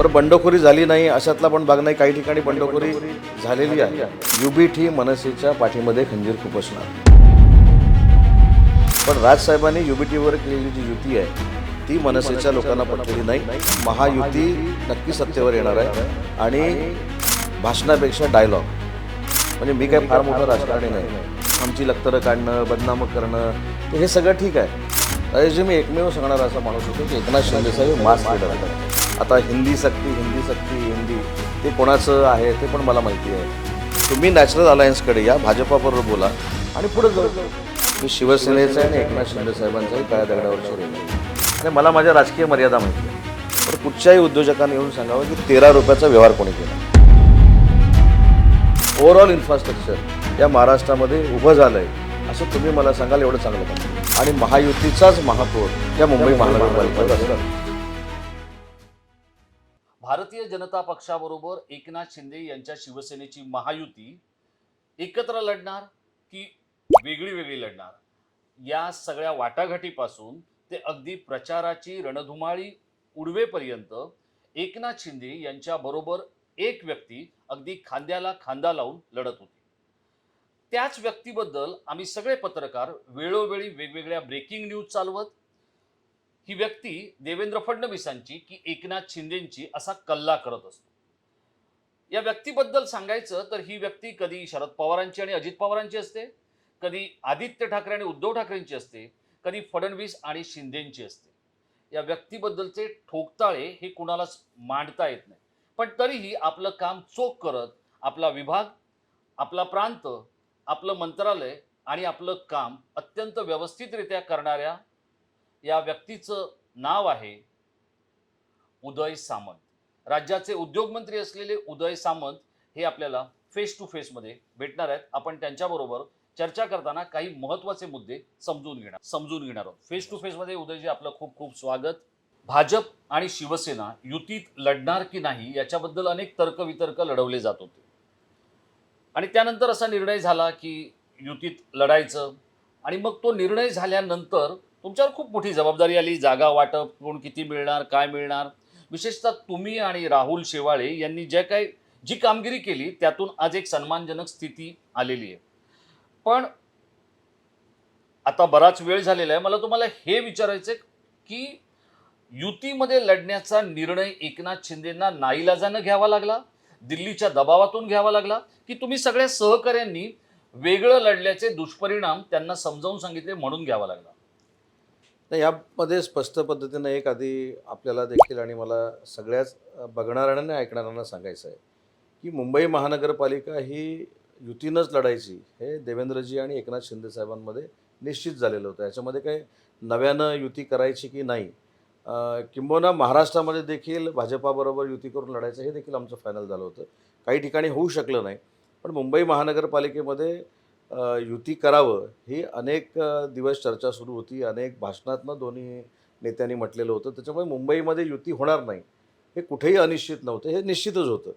बरं बंडखोरी झाली नाही अशातला पण भाग नाही, काही ठिकाणी बंडखोरी झालेली आहे. युबीट ही मनसेच्या पाठीमध्ये खंजीर खुपसणार. पण राजसाहेबांनी युबीटीवर केलेली जी युती आहे ती मनसेच्या लोकांना पटलेली नाही. महायुती नक्की सत्तेवर येणार आहे आणि भाषणापेक्षा डायलॉग, म्हणजे मी काय फार मोठं राजकारणी नाही, आमची लक्तरं काढणं, बदनाम करणं तर हे सगळं ठीक आहे. त्याऐवजी मी एकमेव सांगणारा असा माणूस होतो की एकनाथ शिंदे साहेब मास लीडर आहेत. आता हिंदी सक्ती ते कोणाचं आहे ते पण मला माहिती आहे. तुम्ही नॅशनल अलायन्सकडे या, भाजपाबरोबर बोला आणि पुढे जाऊ. मी शिवसेनेचा आणि एकनाथ शिंदे साहेबांचाही काळ्या दगडावरची रेल्वे आणि मला माझ्या राजकीय मर्यादा माहिती आहे. पण कुठच्याही उद्योजकांनी येऊन सांगावं की 13 रुपयाचा व्यवहार कोणी केला. ओव्हरऑल इन्फ्रास्ट्रक्चर या महाराष्ट्रामध्ये उभं झालं आहे असं तुम्ही मला सांगाल, एवढं चांगलं का? आणि महायुतीचाच महापौर या मुंबई महानगरपालिकेवर असणार. भारतीय जनता पक्षाबरोबर एकनाथ शिंदे यांच्या शिवसेनेची महायुती एकत्र लढणार की वेगळी वेगळी लढणार, या सगळ्या वाटाघाटीपासून ते अगदी प्रचाराची रणधुमाळी उडवेपर्यंत एकनाथ शिंदे यांच्या बरोबर एक व्यक्ती अगदी खांद्याला खांदा लावून लढत होती. त्याच व्यक्तीबद्दल आम्ही सगळे पत्रकार वेळोवेळी वेगवेगळ्या ब्रेकिंग न्यूज चालवत ही व्यक्ती देवेंद्र फडणवीसांची की एकनाथ शिंदेंची असा कल्ला करत असतो. या व्यक्तीबद्दल सांगायचं तर ही व्यक्ती कधी शरद पवारांची आणि अजित पवारांची असते, कधी आदित्य ठाकरे आणि उद्धव ठाकरेंची असते, कधी फडणवीस आणि शिंदेंची असते. या व्यक्तीबद्दलचे ठोकताळे हे कुणालाच मांडता येत नाही. पण तरीही आपलं काम चोख करत आपला विभाग, आपला प्रांत, आपलं मंत्रालय आणि आपलं काम अत्यंत व्यवस्थितरित्या करणाऱ्या या व्यक्तीचं नाव आहे उदय सामंत. राज्याचे उद्योगमंत्री असलेले उदय सामंत हे आपल्याला फेस टू फेसमध्ये भेटणार आहेत. आपण त्यांच्याबरोबर चर्चा करताना काही महत्त्वाचे मुद्दे समजून घेणार आहोत. फेस टू फेसमध्ये उदयजी आपलं खूप खूप स्वागत. भाजप आणि शिवसेना युतीत लढणार की नाही याच्याबद्दल अनेक तर्कवितर्क लढवले जात होते आणि त्यानंतर असा निर्णय झाला की युतीत लढायचं आणि मग तो निर्णय झाल्यानंतर तुमच्यावर खूप मोठी जबाबदारी आली. जागा वाटप, कोण किती मिळणार, काय मिळणार. विशेषतः तुम्ही आणि राहुल शेवाळे यांनी जी कामगिरी केली त्यातून आज एक सन्मानजनक स्थिती आलेली आहे. पण आता बराच वेळ झालेला आहे. मला तुम्हाला हे विचारायचं की युतीमध्ये लढण्याचा निर्णय एकनाथ शिंदेंना नाईलाजानं घ्यावा लागला, दिल्लीच्या दबावातून घ्यावा लागला, की तुम्ही सगळ्या सहकाऱ्यांनी वेगळं लढल्याचे दुष्परिणाम त्यांना समजावून सांगितले म्हणून घ्यावा लागला? नाही, यामध्ये स्पष्ट पद्धतीनं एक आधी आपल्याला देखील आणि मला सगळ्याच बघणाऱ्यांना आणि ऐकणाऱ्यांना सांगायचं आहे की मुंबई महानगरपालिका ही युतीनंच लढायची हे देवेंद्रजी आणि एकनाथ शिंदे साहेबांमध्ये निश्चित झालेलं होतं. याच्यामध्ये काही नव्यानं युती करायची की नाही, किंबहुना महाराष्ट्रामध्ये देखील भाजपाबरोबर युती करून लढायचं हे देखील आमचं फायनल झालं होतं. काही ठिकाणी होऊ शकलं नाही, पण मुंबई महानगरपालिकेमध्ये युती करावं ही अनेक दिवस चर्चा सुरू होती. अनेक भाषणातनं दोन्ही नेत्यांनी म्हटलेलं होतं. त्याच्यामुळे मुंबईमध्ये युती होणार नाही हे कुठेही अनिश्चित नव्हतं, हे निश्चितच होतं.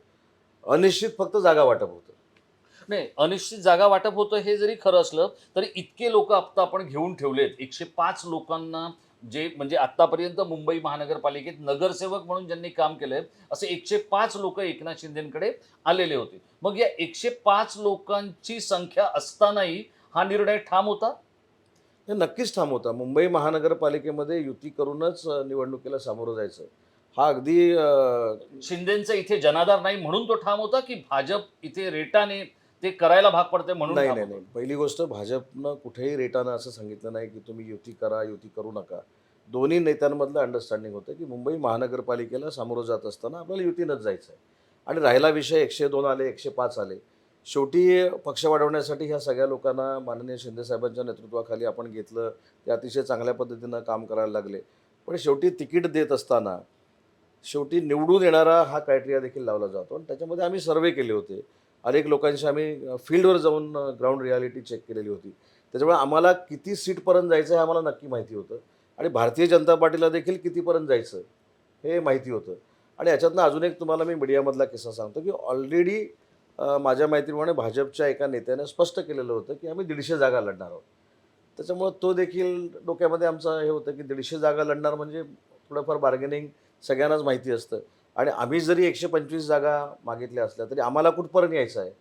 अनिश्चित फक्त जागा वाटप होतं. नाही, अनिश्चित जागा वाटप होतं हे जरी खरं असलं तरी इतके लोक आता आपण घेऊन ठेवलेत. 105 लोकांना, जे म्हणजे आतापर्यंत मुंबई महानगरपालिकेत नगरसेवक म्हणून ज्यांनी काम केलंय असे 105 लोक एकनाथ शिंदेंकडे आलेले होते. मग या 105 लोकांची संख्या असतानाही हा निर्णय ठाम होता? हे नक्कीच ठाम होता. मुंबई महानगरपालिकेमध्ये युती करूनच निवडणुकीला सामोरं जायचं हा अगदी शिंदेंचा इथे जनाधार नाही म्हणून तो ठाम होता, की भाजप इथे रेटाने ते करायला भाग पडते म्हणून? नाही. पहिली गोष्ट, भाजपनं कुठेही रेटानं असं सांगितलं नाही की तुम्ही युती करा, युती करू नका. दोन्ही नेत्यांमधलं अंडरस्टँडिंग होतं की मुंबई महानगरपालिकेला सामोरं जात असताना आपल्याला युतीनंच जायचं आहे. आणि राहिला विषय 102 आले, 105 आले. शेवटी पक्ष वाढवण्यासाठी ह्या सगळ्या लोकांना माननीय शिंदेसाहेबांच्या नेतृत्वाखाली आपण घेतलं. ते अतिशय चांगल्या पद्धतीनं काम करायला लागले. पण शेवटी तिकीट देत असताना शेवटी निवडून येणारा हा क्रायटेरिया देखील लावला जातो आणि त्याच्यामध्ये आम्ही सर्वे केले होते. अनेक लोकांशी आम्ही फील्डवर जाऊन ग्राउंड रियालिटी चेक केलेली होती. त्याच्यामुळे आम्हाला किती सीटपर्यंत जायचं हे आम्हाला नक्की माहिती होतं आणि भारतीय जनता पार्टीला देखील कितीपर्यंत जायचं हे माहिती होतं. आणि याच्यातनं अजून एक तुम्हाला मी मीडियामधला किस्सा सांगतो की ऑलरेडी माझ्या माहितीप्रमाणे भाजपच्या एका नेत्याने स्पष्ट केलेलं होतं की आम्ही 150 जागा लढणार आहोत. त्याच्यामुळं तो देखील डोक्यामध्ये आमचं हे होतं की 150 जागा लढणार म्हणजे थोडंफार बार्गेनिंग सगळ्यांनाच माहिती असतं आणि आम्ही जरी 125 जागा मागितल्या असल्या तरी आम्हाला कुठपर्यंत यायचं आहे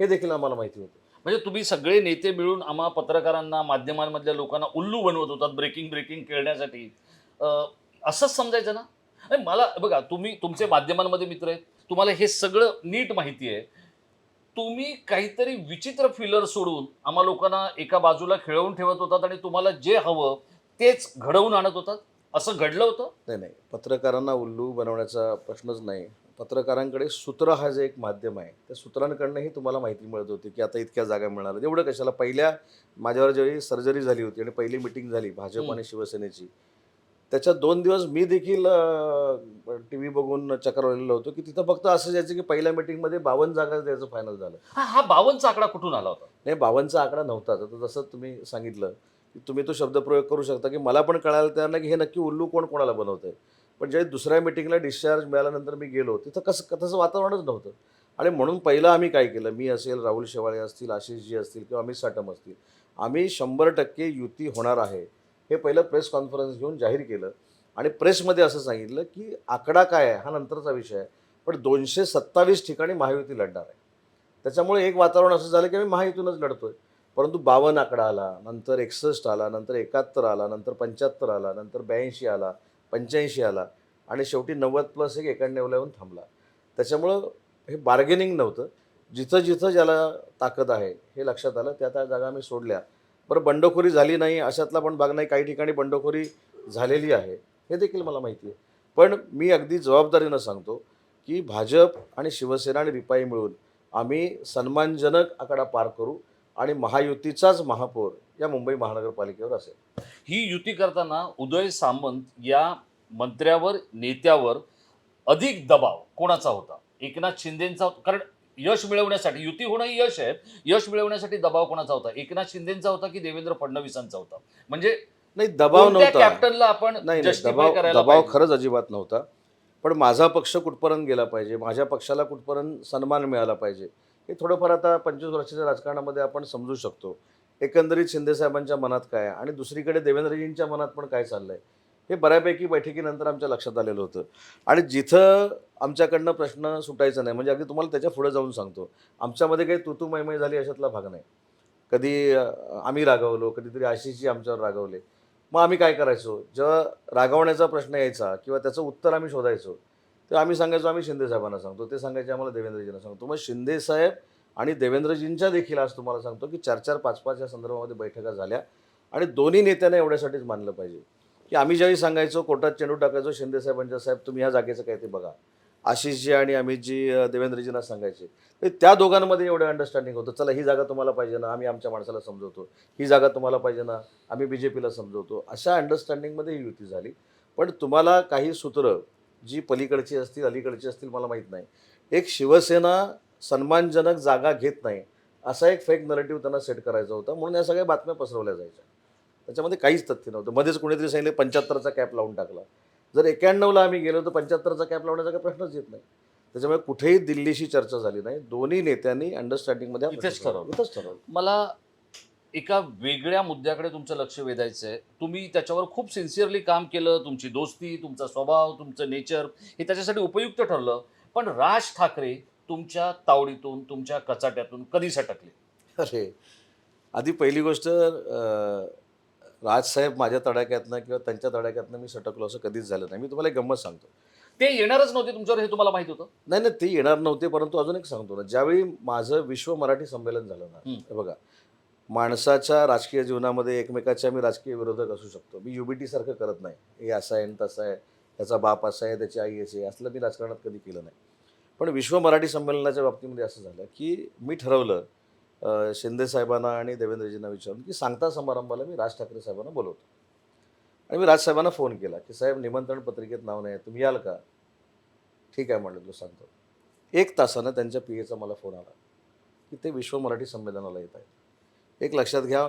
हे देखील आम्हाला माहिती होतं. म्हणजे तुम्ही सगळे नेते मिळून आम्हा पत्रकारांना, माध्यमांमधल्या लोकांना उल्लू बनवत होतात ब्रेकिंग ब्रेकिंग खेळण्यासाठी. अ, असंच समजायचं ना? नाही, मला बघा, तुम्ही तुमचे माध्यमांमध्ये मित्र आहेत, तुम्हाला हे सगळं नीट माहिती आहे. तुम्ही काहीतरी विचित्र फिलर सोडून आम्हा लोकांना एका बाजूला खेळवून ठेवत होतात आणि तुम्हाला जे हवं तेच घडवून आणत होतात. असं घडलं होतं? नाही, नाही. पत्रकारांना उल्लू बनवण्याचा प्रश्नच नाही. पत्रकारांकडे सूत्र हा जे एक माध्यम आहे, त्या सूत्रांकडनंही तुम्हाला माहिती मिळत होती, की आता इतक्या जागा मिळणार आहेत. एवढं कशाला पहिल्या माझ्यावर ज्यावेळी सर्जरी झाली होती आणि पहिली मीटिंग झाली भाजप आणि शिवसेनेची, त्याच्या 2 दिवस मी देखील टीव्ही बघून चक्रावलेलो होतो, की तिथं फक्त असं जायचं, की पहिल्या मीटिंगमध्ये 52 जागा द्यायचं फायनल झालं. हा 52चा आकडा कुठून आला होता? नाही 52चा आकडा नव्हताच. आता जसं तुम्ही सांगितलं, की तुम्ही तो शब्दप्रयोग करू शकता, की मला पण कळायला तयार नाही, की हे नक्की उल्लू कोण कोणाला बनवतंय. पण ज्यावेळी दुसऱ्या मीटिंगला डिस्चार्ज मिळाल्यानंतर मी गेलो, तिथं तसं वातावरणच नव्हतं. आणि म्हणून पहिलं आम्ही काय केलं, मी असेल, राहुल शेवाळे असतील, आशिषजी असतील किंवा अमित साटम असतील, आम्ही 100% युती होणार आहे, हे पहिलं प्रेस कॉन्फरन्स घेऊन जाहीर केलं. आणि प्रेसमध्ये असं सांगितलं, की आकडा काय आहे हा नंतरचा विषय आहे. पण 227 ठिकाणी महायुती लढणार आहे. त्याच्यामुळे एक वातावरण असं झालं, की आम्ही महायुतीतूनच लढतोय. परंतु 52 आकडा आला, नंतर 61 आला, नंतर 71 आला, नंतर 75 आला, नंतर 82 आला, 85 आला आणि शेवटी 90+1 91ला येऊन थांबला. त्याच्यामुळं हे बार्गेनिंग नव्हतं. जिथं ज्याला ताकद आहे हे लक्षात आलं, त्या जागा आम्ही सोडल्या. बरं बंडखोरी झाली नाही अशातला पण भाग नाही. काही ठिकाणी बंडखोरी झालेली आहे, हे देखील मला माहिती आहे. पण मी अगदी जबाबदारीनं सांगतो, की भाजप आणि शिवसेना आणि रिपाई मिळून आम्ही सन्मानजनक आकडा पार करू आणि महायुतीचाच महापौर या मुंबई महानगरपालिकेवर असेल. ही युती करताना उदय सामंत या मंत्र्यावर, नेत्यावर अधिक दबाव कोणाचा होता? एकनाथ शिंदेंचा होता? कारण यश मिळवण्यासाठी, युती होणं ही यश आहे. यश मिळवण्यासाठी दबाव कोणाचा होता? एकनाथ शिंदेंचा होता की देवेंद्र फडणवीसांचा होता? म्हणजे नाही दबाव कोणत्या नव्हता. कॅप्टनला आपण नाही, जस्टिफाय दबाव करायला दबाव पाहिजे? खरंच अजिबात नव्हता. पण माझा पक्ष कुठपर्यंत गेला पाहिजे, माझ्या पक्षाला कुठपर्यंत सन्मान मिळाला पाहिजे, हे थोडंफार आता 25 वर्षाच्या राजकारणामध्ये आपण समजू शकतो. एकंदरीत शिंदेसाहेबांच्या मनात काय आहे आणि दुसरीकडे देवेंद्रजींच्या मनात पण काय चाललं आहे, हे बऱ्यापैकी बैठकीनंतर आमच्या लक्षात आलेलं होतं. आणि जिथं आमच्याकडनं प्रश्न सुटायचा नाही, म्हणजे अगदी तुम्हाला त्याच्या पुढे जाऊन सांगतो, आमच्यामध्ये काही तू मैमै झाली अशातला भाग नाही. कधी आम्ही रागावलो, कधीतरी आशिषजी आमच्यावर रागावले. मग आम्ही काय करायचो, जेव्हा रागावण्याचा प्रश्न यायचा किंवा त्याचं उत्तर आम्ही शोधायचो, तर आम्ही सांगायचो आम्ही शिंदेसाहेबांना सांगतो, ते सांगायचे आम्हाला देवेंद्रजींना सांगतो. मग शिंदेसाहेब आणि देवेंद्रजींच्या देखील आज तुम्हाला सांगतो, की 4-4, 5-5 या संदर्भामध्ये बैठका झाल्या आणि दोन्ही नेत्यांना एवढ्यासाठीच मानलं पाहिजे, की आम्ही ज्यावेळी सांगायचो, कोर्टात चेंडू टाकायचो शिंदेसाहेबांच्या, साहेब तुम्ही ह्या जागेचं काय ते बघा. आशिषजी आणि अमितजी देवेंद्रजींना सांगायचे. तर त्या दोघांमध्ये एवढं अंडरस्टँडिंग होतं, चला ही जागा तुम्हाला पाहिजे ना, आम्ही आमच्या माणसाला समजवतो. ही जागा तुम्हाला पाहिजे ना, आम्ही BJPला समजवतो. अशा अंडरस्टँडिंगमध्ये ही युती झाली. पण तुम्हाला काही सूत्र जी पलीकडची असतील, अलीकडची असतील मला माहीत नाही. एक शिवसेना सन्मानजनक जागा घेत नाही, असा एक फेक नरेटिव्ह त्यांना सेट करायचा होता. म्हणून या सगळ्या बातम्या पसरवल्या जायच्या. त्याच्यामध्ये काहीच तथ्य नव्हतं. मध्येच कुणीतरी सांगितलं 75चा कॅप लावून टाकला. जर 91ला आम्ही गेलो तर 75चा कॅप लावण्याचा काही प्रश्नच येत नाही. त्याच्यामुळे कुठेही दिल्लीशी चर्चा झाली नाही. दोन्ही नेत्यांनी अंडरस्टँडिंगमध्ये इथेच ठरवलं. इथंच ठरवलं. मला एका वेगळ्या मुद्द्याकडे तुमचं लक्ष वेधायचं आहे. तुम्ही त्याच्यावर खूप सिन्सिअरली काम केलं. तुमची दोस्ती, तुमचा स्वभाव, तुमचं नेचर हे त्याच्यासाठी उपयुक्त ठरलं. पण राज ठाकरे तुमच्या तावडीतून, तुमच्या कचाट्यातून कधी सटकले? अरे, आधी पहिली गोष्ट राजसाहेब माझ्या तडाख्यातनं किंवा त्यांच्या तडाख्यातनं मी सटकलो असं कधीच झालं नाही. मी तुम्हाला एक गंमत सांगतो. ते येणारच नव्हते तुमच्यावर, हे तुम्हाला माहित होतं? नाही, नाही, ते येणार नव्हते. परंतु अजून एक सांगतो ना, ज्यावेळी माझं विश्व मराठी संमेलन झालं ना, हे बघा, माणसाच्या राजकीय जीवनामध्ये एकमेकाचे आम्ही राजकीय विरोधक असू शकतो. मी UBT सारखं करत नाही. हे असं आहे आणि तसं आहे, त्याचा बाप असा आहे, त्याची आई अशी आहे, असलं मी राजकारणात कधी केलं नाही. पण विश्व मराठी संमेलनाच्या बाबतीमध्ये असं झालं, की मी ठरवलं शिंदे साहेबांना आणि देवेंद्रजींना विचारून, की सांगता समारंभाला मी राज ठाकरे साहेबांना बोलवतो. आणि मी राजसाहेबांना फोन केला, की साहेब निमंत्रण पत्रिकेत नाव नाही आहे, तुम्ही याल का? ठीक आहे म्हटलं, तो सांगतो. 1 तासानं त्यांच्या PAचा मला फोन आला, की ते विश्व मराठी संमेलनाला येत आहेत. एक लक्षात घ्या,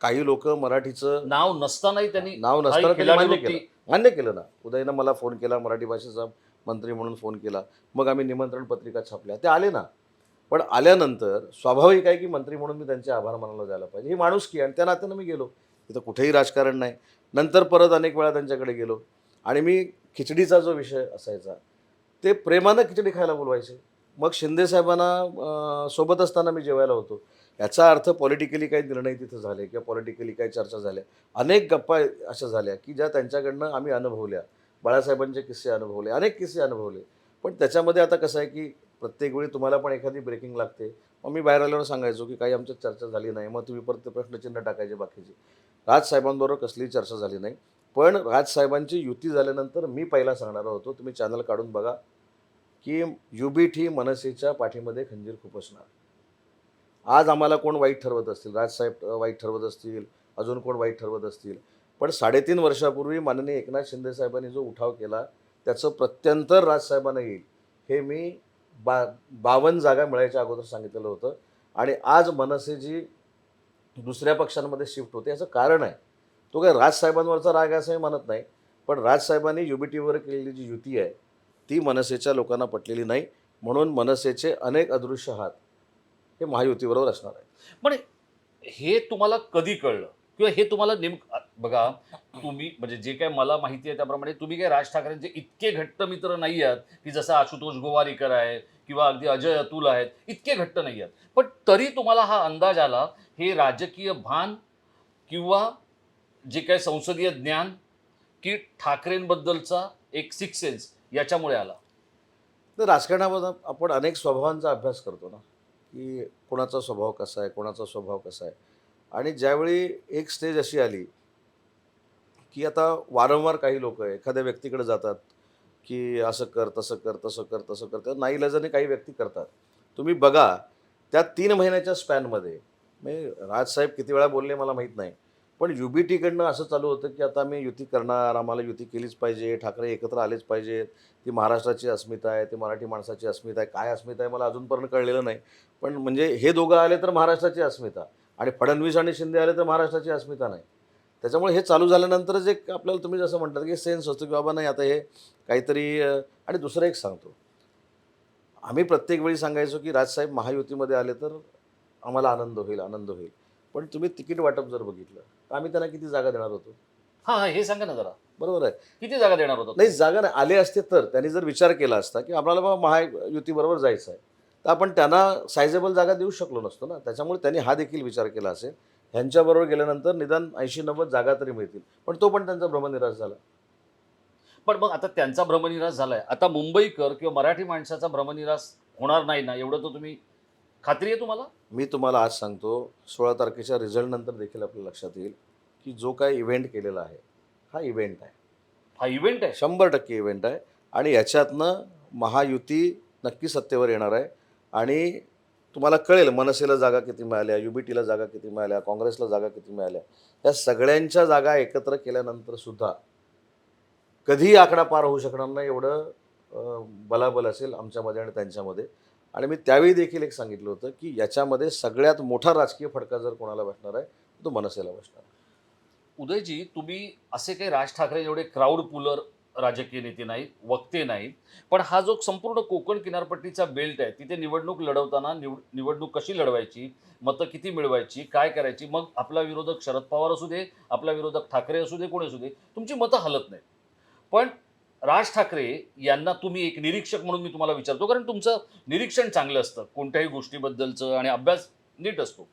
काही लोकं मराठीचं नाव नसतानाही त्यांनी नाव काही नसताना त्यांनी खिलाडी मान्य वृत्ती. केलं. मान्य केलं ना. उदयनं मला फोन केला, मराठी भाषेचा मंत्री म्हणून फोन केला. मग आम्ही निमंत्रण पत्रिका छापल्या. ते आले ना. पण आल्यानंतर स्वाभाविक आहे, की मंत्री म्हणून मी त्यांचे आभार मानायला जायला पाहिजे. ही माणुसकी आहे आणि त्या नात्यानं मी गेलो. तिथं कुठेही राजकारण नाही. नंतर परत अनेक वेळा त्यांच्याकडे गेलो आणि मी खिचडीचा जो विषय असायचा, ते प्रेमानं खिचडी खायला बोलवायचे. मग शिंदे साहेबांना सोबत असताना मी जेवायला होतो. याचा अर्थ पॉलिटिकली काही निर्णय तिथं झाले किंवा पॉलिटिकली काही चर्चा झाल्या. अनेक गप्पा अशा झाल्या, की ज्या त्यांच्याकडनं आम्ही अनुभवल्या. बाळासाहेबांचे किस्से अनुभवले, अनेक किस्से अनुभवले. पण त्याच्यामध्ये आता कसं आहे, की प्रत्येक वेळी तुम्हाला पण एखादी ब्रेकिंग लागते. मग मी बाहेर आल्यावर सांगायचो, की काही आमच्यात चर्चा झाली नाही. मग तुम्ही परत ते प्रश्नचिन्ह टाकायचे बाकीचे. राजसाहेबांबरोबर कसलीही चर्चा झाली नाही. पण राजसाहेबांची युती झाल्यानंतर मी पहिला सांगणारा होतो, तुम्ही चॅनल काढून बघा, की युबीटी मनसेच्या पाठीमध्ये खंजीर खुपसणार. आज आम्हाला कोण वाईट ठरवत असतील, राजसाहेब वाईट ठरवत असतील, अजून कोण वाईट ठरवत असतील. पण 3.5 वर्षापूर्वी माननीय एकनाथ शिंदे साहेबांनी जो उठाव केला, त्याचं प्रत्युत्तर राजसाहेबांना येईल. हे मी 52 जागा मिळायच्या अगोदर सांगितलेलं होतं. आणि आज मनसे जी दुसऱ्या पक्षांमध्ये शिफ्ट होते, याचं कारण आहे. तो काय राजसाहेबांवरचा राग आहे असं मी म्हणत नाही. पण राजसाहेबांनी युबीटीवर केलेली जी युती आहे, ती मनसेच्या लोकांना पटलेली नाही. म्हणून मनसेचे अनेक अदृश्य हात हे महायुतीबरोबर असणार आहे. पण हे तुम्हाला कधी कळलं किंवा हे तुम्हाला बघा, तुम्ही म्हणजे जे काय मला माहिती आहे त्याप्रमाणे तुम्ही काय राज ठाकरेंचे इतके घट्ट मित्र नाही आहात की जसं आशुतोष गोवारीकर आहे किंवा अगदी अजय अतुल आहेत, इतके घट्ट नाही आहात. पण तरी तुम्हाला हा अंदाज आला, हे राजकीय भान किंवा जे काय संसदीय ज्ञान की ठाकरेंबद्दलचा एक सिक्स सेन्स याच्यामुळे आला? तर राजकारणामध्ये आपण अनेक स्वभावांचा अभ्यास करतो ना, की कोणाचा स्वभाव कसा आहे, कोणाचा स्वभाव कसा आहे. आणि ज्यावेळी एक स्टेज अशी आली, की आता वारंवार काही लोकं एखाद्या व्यक्तीकडे जातात, की असं कर, तसं कर, तसं कर, तसं कर. तर नाईलाजाने काही व्यक्ती करतात. तुम्ही बघा, त्या 3 महिन्याच्या स्पॅनमध्ये म्हणजे राजसाहेब किती वेळा बोलले मला माहीत नाही. पण युबीटीकडनं असं चालू होतं, की आता आम्ही युती करणार, आम्हाला युती केलीच पाहिजे, ठाकरे एकत्र आलेच पाहिजेत. ती महाराष्ट्राची अस्मिता आहे, ती मराठी माणसाची अस्मिता आहे. काय अस्मिता आहे मला अजूनपर्यंत कळलेलं नाही. पण म्हणजे हे दोघं आले तर महाराष्ट्राची अस्मिता आणि फडणवीस आणि शिंदे आले तर महाराष्ट्राची अस्मिता नाही. त्याच्यामुळे हे चालू झाल्यानंतरच एक आपल्याला तुम्ही जसं म्हणतात, की सेन्स असतो, की बाबा नाही आता हे काहीतरी आणि दुसरं एक सांगतो. आम्ही प्रत्येक वेळी सांगायचो, की राजसाहेब महायुतीमध्ये आले तर आम्हाला आनंद होईल, आनंद होईल. पण तुम्ही तिकीट वाटप जर बघितलं, तर आम्ही त्यांना किती जागा देणार होतो? हा हा, हे सांगा ना जरा, बरोबर आहे. किती जागा देणार होता नाही तुम्ही? जागा नाही, आले असते तर त्यांनी जर विचार केला असता, की आम्हाला बाबा महायुतीबरोबर जायचं आहे, तर आपण त्यांना सायझेबल जागा देऊ शकलो नसतो ना. त्याच्यामुळे त्यांनी हा देखील विचार केला असेल, ह्यांच्याबरोबर गेल्यानंतर निदान 80-90 जागा तरी मिळतील. पण तो पण त्यांचा भ्रमनिरास झाला. पण मग आता त्यांचा भ्रमनिरास झालाय, आता मुंबईकर किंवा मराठी माणसाचा भ्रमनिरास होणार नाही ना, एवढं तर तुम्ही, खात्री आहे तुम्हाला? मी तुम्हाला आज सांगतो, 16 तारखेच्या रिझल्टनंतर देखील आपल्या लक्षात येईल, की जो काही इव्हेंट केलेला आहे, हा इव्हेंट आहे. हा इव्हेंट आहे. 100% इव्हेंट आहे. आणि याच्यातनं महायुती नक्की सत्तेवर येणार आहे. आणि तुम्हाला कळेल मनसेला जागा किती मिळाल्या, युबीटीला जागा किती मिळाल्या, काँग्रेसला जागा किती मिळाल्या. या सगळ्यांच्या जागा एकत्र केल्यानंतर सुद्धा कधीही आकडा पार होऊ शकणार नाही, एवढं बलाबल असेल आमच्यामध्ये आणि त्यांच्यामध्ये. आणि मी त्यावेळी देखील एक सांगितलं होतं, की याच्यामध्ये सगळ्यात मोठा राजकीय फटका जर कोणाला बसणार आहे, तो मनसेला बसणार आहे. उदयजी, तुम्ही असे काही राज ठाकरे एवढे क्राऊड पुलर राजकीय नेते नाहीत, वक्ते नाहीत. पण हा जो संपूर्ण कोकण किनारपट्टीचा बेल्ट आहे, तिथे निवडणूक लढवताना निवडणूक कशी लढवायची, मतं किती मिळवायची, काय करायची, मग आपला विरोधक शरद पवार असू दे, आपला विरोधक ठाकरे असू दे, कोणी असू दे, तुमची मतं हलत नाहीत. पण राज ठाकरे यांना तुम्ही एक निरीक्षक म्हणून मी तुम्हाला विचारतो, कारण तुमचं निरीक्षण चांगलं असतं कोणत्याही गोष्टीबद्दलचं आणि अभ्यास नीट असतो.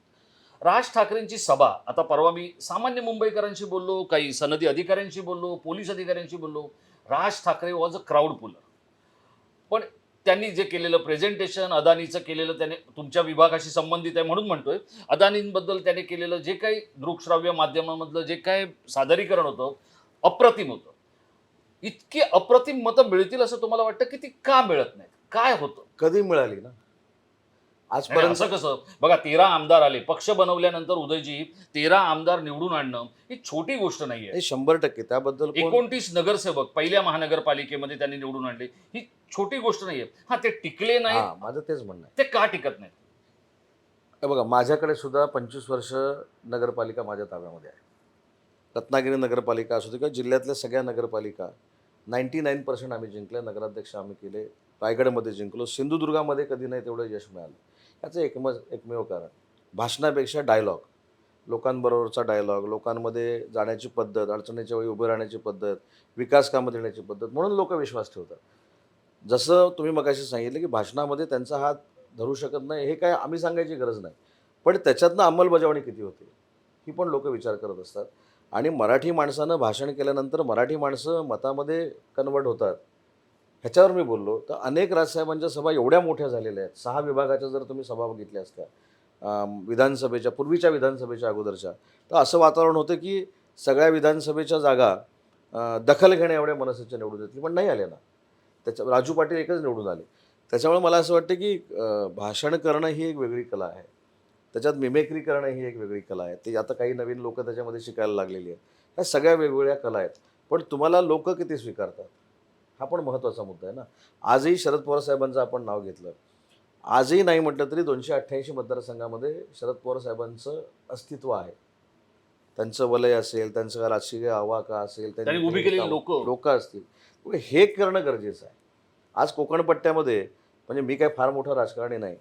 राज ठाकरेंची सभा, आता परवा मी सामान्य मुंबईकरांशी बोललो, काही सनदी अधिकाऱ्यांशी बोललो, पोलीस अधिकाऱ्यांशी बोललो. Raj Thackeray was a crowd puller. पण त्यांनी जे केलेलं प्रेझेंटेशन, अदानीचं केलेलं, त्याने तुमच्या विभागाशी संबंधित आहे म्हणून म्हणतोय, अदानींबद्दल त्याने केलेलं जे काही दृकश्राव्य माध्यमामधलं जे काय सादरीकरण होतं, अप्रतिम होतं. इतकी अप्रतिम मतं मिळतील असं तुम्हाला वाटतं, की ती का मिळत नाहीत? काय होतं? कधी मिळाली ना नाही, आजपर्यंत? असं कसं? बघा, 13 आमदार आले. पक्ष बनवल्यानंतर उदयजी 13 आमदार निवडून आणणं ही छोटी गोष्ट नाहीये. नाही, 100% त्याबद्दल कोण 29 नगरसेवक पहिल्या महानगरपालिकेमध्ये त्यांनी निवडून आणले. ही छोटी गोष्ट नाहीये. हा, ते टिकले नाहीत. हां, माझं तेच म्हणणं आहे. ते का टिकत नाहीत? हे बघा, माझ्याकडे सुद्धा 25 वर्ष नगरपालिका माझ्या ताब्यामध्ये आहे. रत्नागिरी नगरपालिका असू दे किंवा जिल्ह्यातल्या सगळ्या नगरपालिका 99% आम्ही जिंकल्या. नगराध्यक्ष आम्ही केले. रायगडमध्ये जिंकलो. सिंधुदुर्गामध्ये कधी नाही तेवढं यश मिळालं. याचं एकमेव कारण भाषणापेक्षा डायलॉग, लोकांबरोबरचा डायलॉग, लोकांमध्ये जाण्याची पद्धत, अडचणीच्या वेळी उभं राहण्याची पद्धत, विकास कामं देण्याची पद्धत, म्हणून लोक विश्वास ठेवतात. जसं तुम्ही मगाशी सांगितलं की भाषणामध्ये त्यांचा हात धरू शकत नाही, हे काय आम्ही सांगायची गरज नाही. पण त्याच्यातनं अंमलबजावणी किती होते, ही पण लोकं विचार करत असतात. आणि मराठी माणसानं भाषण केल्यानंतर मराठी माणसं मतामध्ये कन्व्हर्ट होतात. ह्याच्यावर मी बोललो, तर अनेक राजसाहेबांच्या सभा एवढ्या मोठ्या झालेल्या आहेत. 6 विभागाच्या जर तुम्ही सभा बघितल्या असत्या, विधानसभेच्या पूर्वीच्या विधानसभेच्या अगोदरच्या, तर असं वातावरण होतं की सगळ्या विधानसभेच्या जागा दखल घेण्या एवढ्या मनसेच्या निवडून येतील, पण नाही आल्या ना. त्याच्या राजू पाटील एकच निवडून आले. त्याच्यामुळे मला असं वाटतं की भाषण करणं ही एक वेगळी कला आहे. त्याच्यात मिमिक्री करणं ही एक वेगळी कला आहे. ते आता काही नवीन लोकं त्याच्यामध्ये शिकायला लागलेली आहेत. ह्या सगळ्या वेगवेगळ्या कला आहेत. पण तुम्हाला लोकं किती स्वीकारतात? हा पण महत्त्वाचा मुद्दा आहे ना. आजही शरद पवार साहेबांचं आपण नाव घेतलं. आजही नाही म्हटलं तरी 288 मतदारसंघामध्ये शरद पवार साहेबांचं अस्तित्व आहे. त्यांचं वलय असेल, त्यांचं राजकीय आवाका असेल, त्यांनी उभी केलेली लोकं. लोकं असतील. मग हे करणं गरजेचं आहे. आज कोकण पट्ट्यामध्ये म्हणजे मी काही फार मोठा राजकारणी नाही.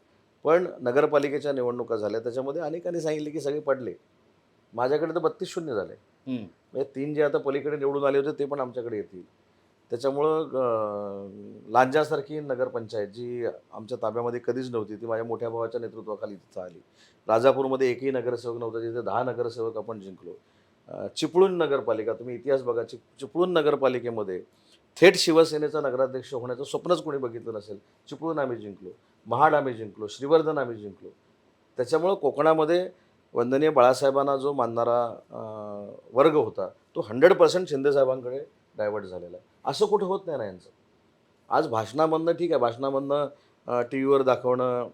पण नगरपालिकेच्या निवडणुका झाल्या त्याच्यामध्ये अनेकांनी सांगितले की सगळे पडले. माझ्याकडे तर 32-0 झाले. हम्म. म्हणजे 3 जे आता पलीकडे निवडून आले होते ते पण आमच्याकडे येतील. त्याच्यामुळं लांजासारखी नगरपंचायत जी आमच्या ताब्यामध्ये कधीच नव्हती, ती माझ्या मोठ्या भावाच्या नेतृत्वाखाली तिथं आली. राजापूरमध्ये एकही नगरसेवक नव्हता, तिथे 10 नगरसेवक आपण जिंकलो. चिपळूण नगरपालिका, तुम्ही इतिहास बघा, चिपळूण नगरपालिकेमध्ये थेट शिवसेनेचा नगराध्यक्ष होण्याचं स्वप्नच कोणी बघितलं नसेल. चिपळूण आम्ही जिंकलो, महाड आम्ही जिंकलो, श्रीवर्धन आम्ही जिंकलो. त्याच्यामुळं कोकणामध्ये वंदनीय बाळासाहेबांना जो मानणारा वर्ग होता, तो 100% शिंदेसाहेबांकडे डायव्हर्ट झालेला आहे. असं कुठं होत नाही ना यांचं. आज भाषणामधनं ठीक आहे, भाषणामधनं टी व्हीवर दाखवणं,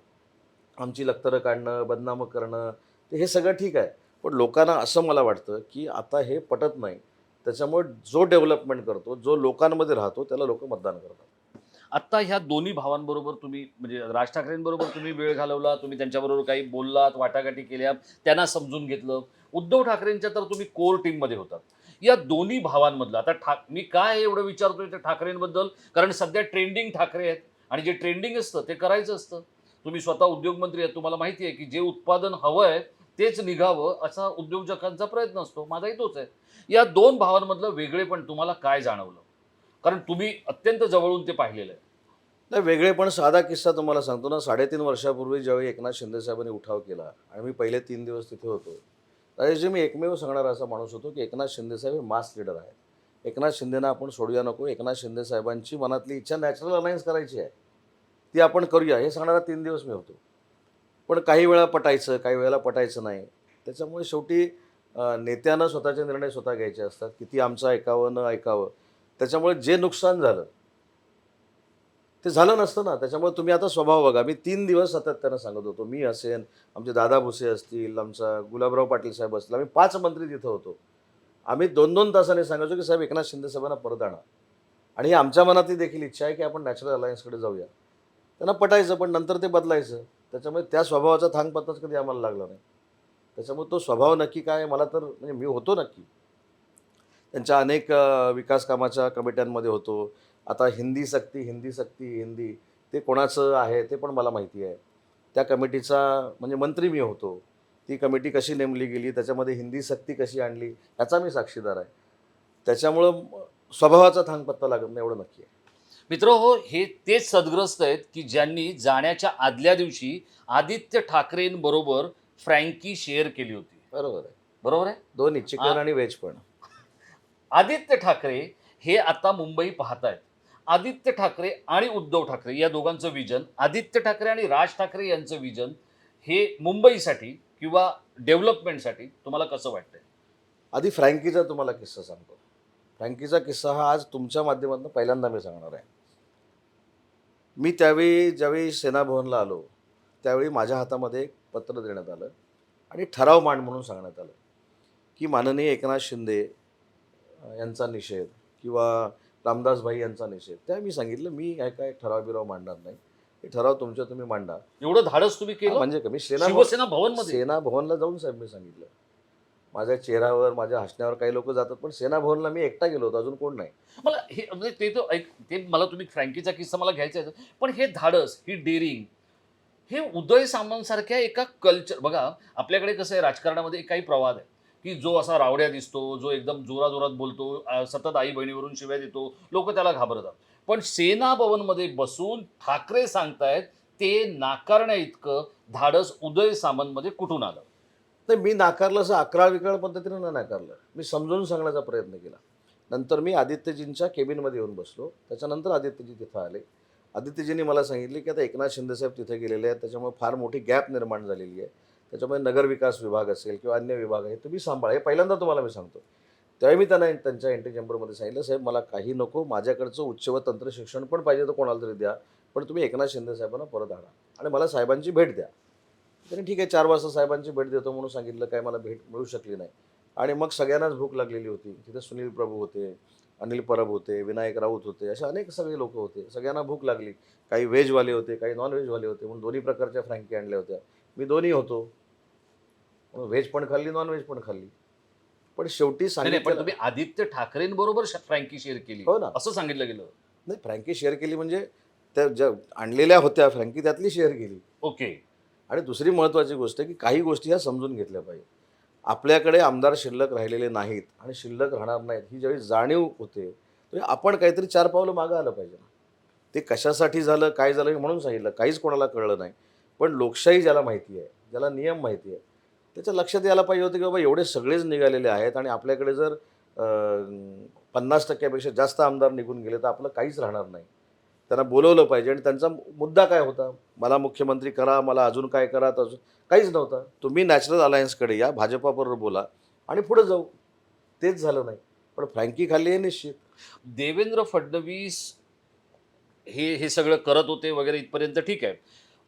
आमची लक्तरं काढणं, बदनामं करणं, ते हे सगळं ठीक आहे. पण लोकांना असं मला वाटतं, की आता हे पटत नाही. त्याच्यामुळे जो डेव्हलपमेंट करतो, जो लोकांमध्ये राहतो, त्याला लोकं मतदान करतात. आत्ता ह्या दोन्ही भावांबरोबर तुम्ही म्हणजे राज ठाकरेंबरोबर तुम्ही वेळ घालवला, तुम्ही त्यांच्याबरोबर काही बोललात, वाटाघाटी केल्या, त्यांना समजून घेतलं. उद्धव ठाकरेंच्या तर तुम्ही कोर टीममध्ये होतात. या दोन्ही भावांमधलं आता मी काय एवढं विचारतोय त्या ठाकरेंबद्दल, कारण सध्या ट्रेंडिंग ठाकरे आहेत आणि जे ट्रेंडिंग असतं ते करायचं असतं. तुम्ही स्वतः उद्योगमंत्री आहेत, तुम्हाला माहिती आहे की जे उत्पादन हवं आहे तेच निघावं असा उद्योजकांचा प्रयत्न असतो. माझाही तोच आहे. या दोन भावांमधलं वेगळेपण तुम्हाला काय जाणवलं? कारण तुम्ही अत्यंत जवळून ते पाहिलेलं आहे. नाही, वेगळेपण साधा किस्सा तुम्हाला सांगतो ना, 3.5 वर्षापूर्वी ज्यावेळी एकनाथ शिंदेसाहेबांनी उठाव केला आणि मी पहिले 3 दिवस तिथे होतो. त्यावेळी मी एकमेव सांगणारा असा माणूस होतो, की एकनाथ शिंदेसाहेब हे मास लीडर आहेत. एकनाथ शिंदेना आपण सोडूया नको. एकनाथ शिंदेसाहेबांची मनातली इच्छा नॅचरल अलायन्स करायची आहे. ती आपण करूया हे सांगणारा 3 दिवस मी होतो. पण काही वेळा पटायचं, काही वेळेला पटायचं नाही. त्याच्यामुळे शेवटी नेत्यानं स्वतःचे निर्णय स्वतः घ्यायचे असतात. किती आमचं ऐकावं, न ऐकावं. त्याच्यामुळे जे नुकसान झालं ते झालं नसतं ना. त्याच्यामुळे तुम्ही आता स्वभाव बघा. मी 3 दिवस सातत्यानं सांगत होतो. मी असेन, आमचे दादा भुसे असतील, आमचा गुलाबराव पाटील साहेब असतील, आम्ही 5 मंत्री तिथं होतो. आम्ही 2-2 तासाने सांगायचो, की साहेब एकनाथ शिंदे साहेबांना परत आणा. आणि ही आमच्या मनातली देखील इच्छा आहे, की आपण नॅचरल अलायन्सकडे जाऊया. त्यांना पटायचं, पण नंतर ते बदलायचं. त्याच्यामुळे त्या स्वभावाचा थांगपत्ताच कधी आम्हाला लागला नाही. त्याच्यामुळे तो स्वभाव नक्की काय आहे मला तर म्हणजे मी होतो नक्की. त्यांच्या अनेक विकास कामाच्या कमिट्यांमध्ये होतो. आता हिंदी सक्ती, हिंदी सक्ती, हिंदी ते कोणाचं आहे ते पण मला माहिती आहे. त्या कमिटीचा म्हणजे मंत्री मी होतो. ती कमिटी कशी नेमली गेली, त्याच्यामध्ये हिंदी सक्ती कशी आणली, याचा मी साक्षीदार आहे. त्याच्यामुळं स्वभावाचा थांगपत्ता लागत नाही एवढं नक्की आहे. मित्रहो, हे तेच सद्ग्रस्त आहेत की ज्यांनी जाण्याच्या आदल्या दिवशी आदित्य ठाकरेंबरोबर फ्रँकी शेअर केली होती. बरोबर आहे. बरोबर आहे? दोन्ही चिकन आणि व्हेज पण. आदित्य ठाकरे हे आता मुंबई पाहतायत. आदित्य ठाकरे आणि उद्धव ठाकरे या दोघांचं विजन, आदित्य ठाकरे आणि राज ठाकरे यांचं विजन हे मुंबईसाठी किंवा डेव्हलपमेंटसाठी तुम्हाला कसं वाटतंय? आधी फ्रँकीचा तुम्हाला किस्सा सांगतो. फ्रँकीचा किस्सा हा आज तुमच्या माध्यमातून पहिल्यांदा मी सांगणार आहे. मी त्यावेळी ज्यावेळी सेनाभवनला आलो, त्यावेळी माझ्या हातामध्ये एक पत्र देण्यात आलं आणि ठराव मांड म्हणून सांगण्यात आलं, की माननीय एकनाथ शिंदे यांचा निषेध किंवा रामदासभाई यांचा निषेध. त्या मी सांगितलं, मी काय ठराव-बिराव मांडणार नाही. हे ठराव तुमच्या तुम्ही मांडा. एवढं धाडस तुम्ही केलं? म्हणजे मी शिवसेना भवनमध्ये? सेना भवनला जाऊन साहेब मी सांगितलं. माझ्या चेहऱ्यावर, माझ्या हसण्यावर काही लोकं जातात, पण सेना भवनला मी एकटा गेलो होतो, अजून कोण नाही. मला हे म्हणजे ते तर ऐक, ते मला तुम्ही फ्रँकीचा किस्सा मला घ्यायचा आहे, पण हे धाडस, ही डेअरिंग, हे उदय सामंतसारख्या एका कल्चर बघा, आपल्याकडे कसं आहे राजकारणामध्ये काही प्रवाद आहे की जो असा रावड्या दिसतो, जो एकदम जोराजोरात बोलतो, सतत आई बहिणीवरून शिव्या देतो, लोक त्याला घाबरतात. पण सेना भवनमध्ये बसून ठाकरे सांगतायत ते नाकारण्या इतकं धाडस उदय सामंतमध्ये कुठून आलं? नाही, मी नाकारलं असं अकराळ विकराळ पद्धतीनं नाही नाकारलं. मी समजावून सांगण्याचा प्रयत्न केला. नंतर मी आदित्यजींच्या केबिनमध्ये येऊन बसलो. त्याच्यानंतर आदित्यजी तिथं आले. आदित्यजींनी मला सांगितले, की आता एकनाथ शिंदेसाहेब तिथे गेलेले आहेत. त्याच्यामुळे फार मोठी गॅप निर्माण झालेली आहे. त्याच्यामुळे नगर विकास विभाग असेल किंवा अन्य विभाग आहे, तुम्ही सांभाळा. हे पहिल्यांदा तुम्हाला मी सांगतो. त्यावेळी मी त्यांना त्यांच्या एंट्री चेंबरमध्ये सांगितलं, "साहेब, मला काही नको. माझ्याकडचं उच्च व तंत्र शिक्षण पण पाहिजे तर कोणाला तरी द्या. पण तुम्ही एकनाथ शिंदे साहेबांना परत आणा आणि मला साहेबांची भेट द्या." त्यांनी ठीक आहे 4 वाजता साहेबांची भेट देतो म्हणून सांगितलं. काय मला भेट मिळू शकली नाही. आणि मग सगळ्यांनाच भूक लागलेली होती. तिथे सुनील प्रभू होते, अनिल परब होते, विनायक राऊत होते, असे अनेक सगळे लोकं होते. सगळ्यांना भूक लागली. काही व्हेजवाले होते, काही नॉन व्हेजवाले होते. म्हणून दोन्ही प्रकारच्या फ्रँकी आणल्या होत्या. मी दोन्ही होतो. व्हेज पण खाल्ली, नॉन व्हेज पण खाल्ली. पण शेवटी नाही नाही, पण सांगितलं. तुम्ही आदित्य ठाकरेंबरोबर फ्रँकी शेअर केली हो ना. असं सांगितलं गेलं. नाही, फ्रँकी शेअर केली म्हणजे त्या ज्या आणलेल्या होत्या फ्रँकी त्यातली शेअर केली. ओके. आणि दुसरी महत्त्वाची गोष्ट आहे, की काही गोष्टी ह्या समजून घेतल्या पाहिजे. आपल्याकडे आमदार शिल्लक राहिलेले नाहीत आणि शिल्लक राहणार नाहीत, ही ज्यावेळी जाणीव होते, तेव्हा आपण काहीतरी 4 पावलं मागं आलं पाहिजे ना. ते कशासाठी झालं, काय झालं हे म्हणून सांगितलं. काहीच कोणाला कळलं नाही. पण लोकशाही ज्याला माहिती आहे, ज्याला नियम माहिती आहे, त्याच्या लक्षात यायला पाहिजे होतं, की बाबा एवढे सगळेच निघालेले आहेत आणि आपल्याकडे जर 50% पेक्षा जास्त आमदार निघून गेले, तर आपलं काहीच राहणार नाही. त्यांना बोलवलं पाहिजे आणि त्यांचा मुद्दा काय होता? मला मुख्यमंत्री करा, मला अजून काय करा, अजून काहीच नव्हतं. तुम्ही नॅशनल अलायन्सकडे या, भाजपाबरोबर बोला आणि पुढे जाऊ. तेच झालं नाही. पण फ्रँकी खाल्ली आहे निश्चित. देवेंद्र फडणवीस हे सगळं करत होते वगैरे इथपर्यंत ठीक आहे.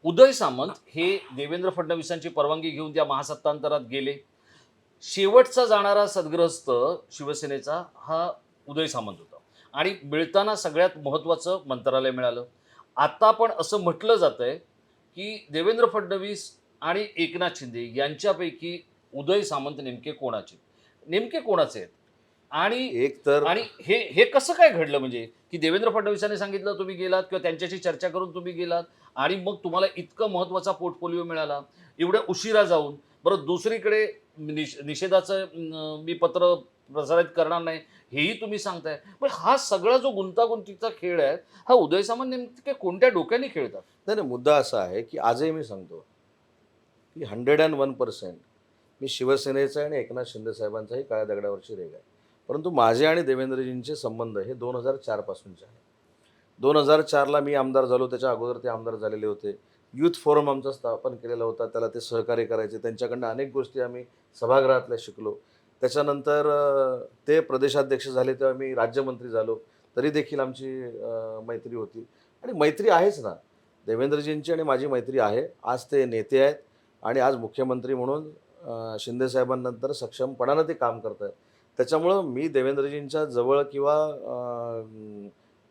उदय सामंत हे देवेंद्र फडणवीसांची परवानगी घेऊन त्या महासत्तांतरात गेले. शेवटचा जाणारा सद्ग्रस्त शिवसेनेचा हा उदय सामंत होता आणि मिळताना सगळ्यात महत्त्वाचं मंत्रालय मिळालं. आता पण असं म्हटलं जातंय की देवेंद्र फडणवीस आणि एकनाथ शिंदे यांच्यापैकी उदय सामंत नेमके कोणाचे आहेत? आणि एक तर आणि हे हे कसं काय घडलं म्हणजे, की देवेंद्र फडणवीसांनी सांगितलं तुम्ही गेलात किंवा त्यांच्याशी चर्चा करून तुम्ही गेलात आणि मग तुम्हाला इतकं महत्त्वाचा पोर्टफोलिओ मिळाला, एवढ्या उशिरा जाऊन. बरं, दुसरीकडे निषेधाचं मी पत्र प्रसारित करणार नाही हेही तुम्ही सांगताय. पण हा सगळा जो गुंतागुंतीचा खेळ आहे, हा उदय सामंत नेमके कोणत्या डोक्याने खेळतात? नाही, नाही, मुद्दा असा आहे, की आजही मी सांगतो, की 101% मी शिवसेनेचा आणि एकनाथ शिंदे साहेबांचाही काळ्या दगडावरची रेघ आहे. परंतु माझे आणि देवेंद्रजींचे संबंध हे 2004 पासूनचे आहेत. 2004ला मी आमदार झालो, त्याच्या अगोदर ते आमदार झालेले होते. यूथ फोरम आमचा स्थापन केलेला होता. त्याला ते सहकार्य करायचे. त्यांच्याकडनं अनेक गोष्टी आम्ही सभागृहातल्या शिकलो. त्याच्यानंतर ते प्रदेशाध्यक्ष झाले तेव्हा मी राज्यमंत्री झालो. तरी देखील आमची मैत्री होती आणि मैत्री आहेच ना. देवेंद्रजींची आणि माझी मैत्री आहे. आज ते नेते आहेत आणि आज मुख्यमंत्री म्हणून शिंदे साहेबांनंतर सक्षमपणानं ते काम करत आहेत. त्याच्यामुळं मी देवेंद्रजींच्या जवळ किंवा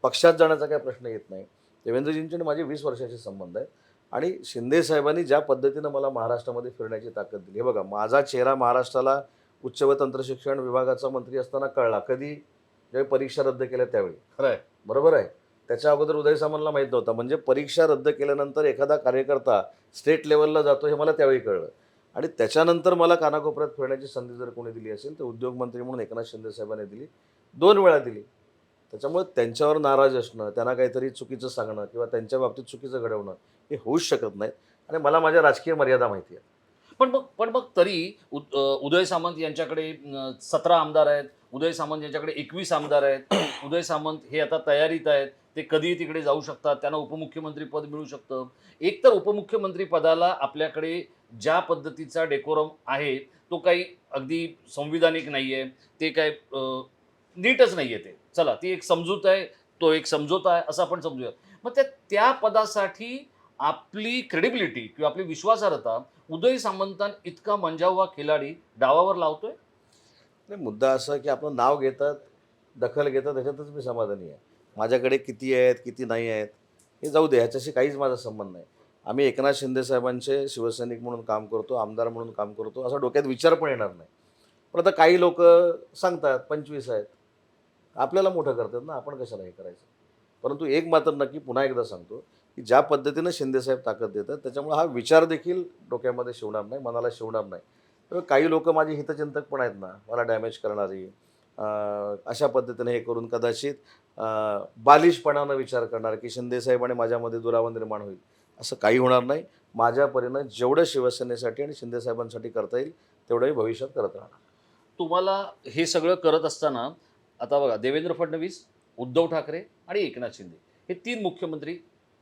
पक्षात जाण्याचा काही प्रश्न येत नाही. देवेंद्रजींचे आणि माझे 20 वर्षाचे संबंध आहेत आणि शिंदे साहेबांनी ज्या पद्धतीनं मला महाराष्ट्रामध्ये फिरण्याची ताकद दिली. हे बघा, माझा चेहरा महाराष्ट्राला उच्च व तंत्रशिक्षण विभागाचा मंत्री असताना कळला. कधी? ज्यावेळी परीक्षा रद्द केल्या त्यावेळी. खरंय. बरोबर आहे. त्याच्या अगोदर उदय सामंतला माहीत नव्हता. म्हणजे परीक्षा रद्द केल्यानंतर एखादा कार्यकर्ता स्टेट लेव्हलला जातो हे मला त्यावेळी कळलं. आणि त्याच्यानंतर मला कानाकोपऱ्यात फिरण्याची संधी जर कोणी दिली असेल तर उद्योगमंत्री म्हणून एकनाथ शिंदे साहेबांनी दिली. 2 वेळा दिली. त्याच्यामुळे त्यांच्यावर नाराज असणं, त्यांना काहीतरी चुकीचं सांगणं किंवा त्यांच्या बाबतीत चुकीचं घडवणं हे होऊच शकत नाही. आणि मला माझ्या राजकीय मर्यादा माहिती आहे. पण मग तरी उदय सामंत यांच्याकडे 17 आमदार आहेत. उदय सामंत यांच्याकडे 21 आमदार आहेत. उदय सामंत हे आता तयारीत आहेत. ते कधीही तिकडे जाऊ शकतात. त्यांना उपमुख्यमंत्री पद मिळू शकतं. एक तर उपमुख्यमंत्री पदाला आपल्याकडे ज्या पद्धतीचा डेकोरम आहे, तो काही अगदी संविधानिक नाही आहे. ते काय नीटच नाही आहे ते. चला, ती एक समजूत आहे. तो एक समझोता आहे असं आपण समजूया. मग त्या पदासाठी आपली क्रेडिबिलिटी किंवा आपली विश्वासार्हता उदय सामंतां इतका मंजावा खिलाडी डावावर लावतोय? नाही, मुद्दा असा की आपलं नाव घेतात, दखल घेतात, ह्याच्यातच मी समाधानी आहे. माझ्याकडे किती आहेत, किती नाही आहेत, हे जाऊ दे, ह्याच्याशी काहीच माझा संबंध नाही. आम्ही एकनाथ शिंदे साहेबांचे शिवसैनिक म्हणून काम करतो, आमदार म्हणून काम करतो, असा डोक्यात विचार पण येणार नाही. पण आता काही लोकं सांगतात 25 आहेत. आपल्याला मोठं करतात ना, आपण कशाला हे करायचं? परंतु एक मात्र नक्की पुन्हा एकदा सांगतो, की ज्या पद्धतीनं शिंदेसाहेब ताकद देतात, त्याच्यामुळे हा विचार देखील डोक्यामध्ये शिवणार नाही, मनाला शिवणार नाही. काही लोक माझे हितचिंतक पण आहेत ना, मला डॅमेज करणारी, अशा पद्धतीने हे करून कदाचित बालिशपणानं विचार करणार की शिंदेसाहेब आणि माझ्यामध्ये दुरावा निर्माण होईल. असं काही होणार नाही. माझ्या परीनं जेवढं शिवसेनेसाठी आणि शिंदेसाहेबांसाठी करता येईल तेवढंही भविष्यात करत राहणार. तुम्हाला हे सगळं करत असताना आता बघा, देवेंद्र फडणवीस, उद्धव ठाकरे आणि एकनाथ शिंदे हे 3 मुख्यमंत्री